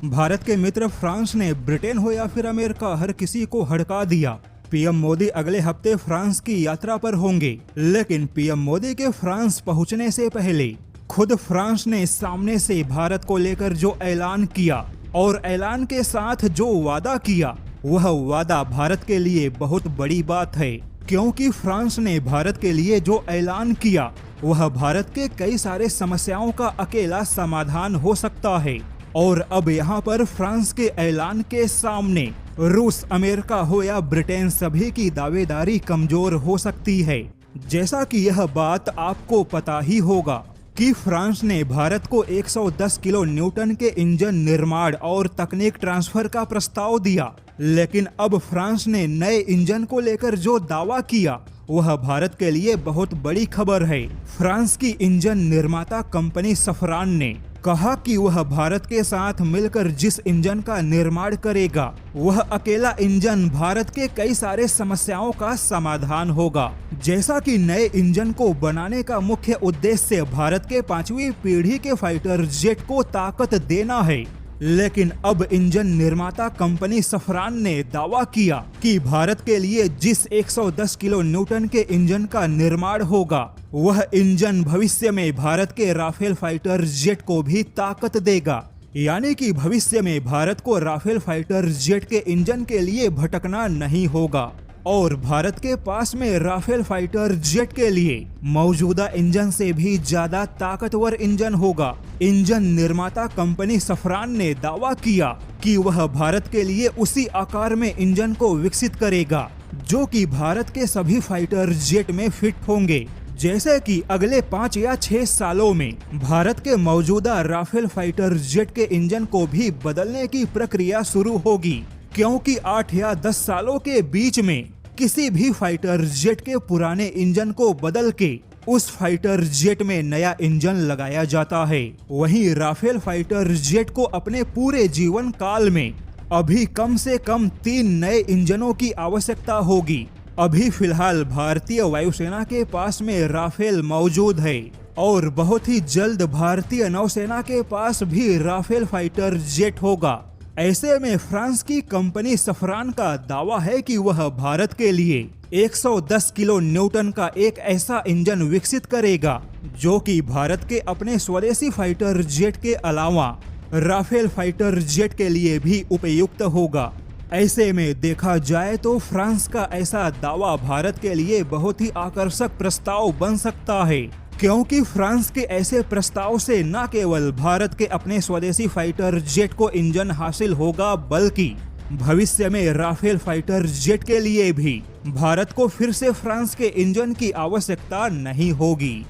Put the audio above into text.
भारत के मित्र फ्रांस ने ब्रिटेन हो या फिर अमेरिका हर किसी को हड़का दिया। पीएम मोदी अगले हफ्ते फ्रांस की यात्रा पर होंगे, लेकिन पीएम मोदी के फ्रांस पहुंचने से पहले खुद फ्रांस ने सामने से भारत को लेकर जो ऐलान किया और ऐलान के साथ जो वादा किया, वह वादा भारत के लिए बहुत बड़ी बात है, क्योंकि फ्रांस ने भारत के लिए जो ऐलान किया वह भारत के कई सारे समस्याओं का अकेला समाधान हो सकता है। और अब यहाँ पर फ्रांस के ऐलान के सामने रूस, अमेरिका हो या ब्रिटेन, सभी की दावेदारी कमजोर हो सकती है। जैसा कि यह बात आपको पता ही होगा कि फ्रांस ने भारत को 110 किलो न्यूटन के इंजन निर्माण और तकनीक ट्रांसफर का प्रस्ताव दिया, लेकिन अब फ्रांस ने नए इंजन को लेकर जो दावा किया वह भारत के लिए बहुत बड़ी खबर है। फ्रांस की इंजन निर्माता कंपनी सफरान ने कहा कि वह भारत के साथ मिलकर जिस इंजन का निर्माण करेगा वह अकेला इंजन भारत के कई सारे समस्याओं का समाधान होगा। जैसा कि नए इंजन को बनाने का मुख्य उद्देश्य भारत के 5वीं पीढ़ी के फाइटर जेट को ताकत देना है, लेकिन अब इंजन निर्माता कंपनी सफरान ने दावा किया कि भारत के लिए जिस 110 किलो न्यूटन के इंजन का निर्माण होगा वह इंजन भविष्य में भारत के राफेल फाइटर जेट को भी ताकत देगा। यानी कि भविष्य में भारत को राफेल फाइटर जेट के इंजन के लिए भटकना नहीं होगा और भारत के पास में राफेल फाइटर जेट के लिए मौजूदा इंजन से भी ज्यादा ताकतवर इंजन होगा। इंजन निर्माता कंपनी सफरान ने दावा किया कि वह भारत के लिए उसी आकार में इंजन को विकसित करेगा जो कि भारत के सभी फाइटर जेट में फिट होंगे। जैसे कि अगले 5 या 6 सालों में भारत के मौजूदा राफेल फाइटर जेट के इंजन को भी बदलने की प्रक्रिया शुरू होगी, क्योंकि 8 या 10 सालों के बीच में किसी भी फाइटर जेट के पुराने इंजन को बदल के उस फाइटर जेट में नया इंजन लगाया जाता है। वहीं राफेल फाइटर जेट को अपने पूरे जीवन काल में अभी कम से कम 3 नए इंजनों की आवश्यकता होगी। अभी फिलहाल भारतीय वायुसेना के पास में राफेल मौजूद है और बहुत ही जल्द भारतीय नौसेना के पास भी राफेल फाइटर जेट होगा। ऐसे में फ्रांस की कंपनी सफरान का दावा है कि वह भारत के लिए 110 किलो न्यूटन का एक ऐसा इंजन विकसित करेगा जो कि भारत के अपने स्वदेशी फाइटर जेट के अलावा राफेल फाइटर जेट के लिए भी उपयुक्त होगा। ऐसे में देखा जाए तो फ्रांस का ऐसा दावा भारत के लिए बहुत ही आकर्षक प्रस्ताव बन सकता है, क्योंकि फ्रांस के ऐसे प्रस्ताव से न केवल भारत के अपने स्वदेशी फाइटर जेट को इंजन हासिल होगा, बल्कि भविष्य में राफेल फाइटर जेट के लिए भी भारत को फिर से फ्रांस के इंजन की आवश्यकता नहीं होगी।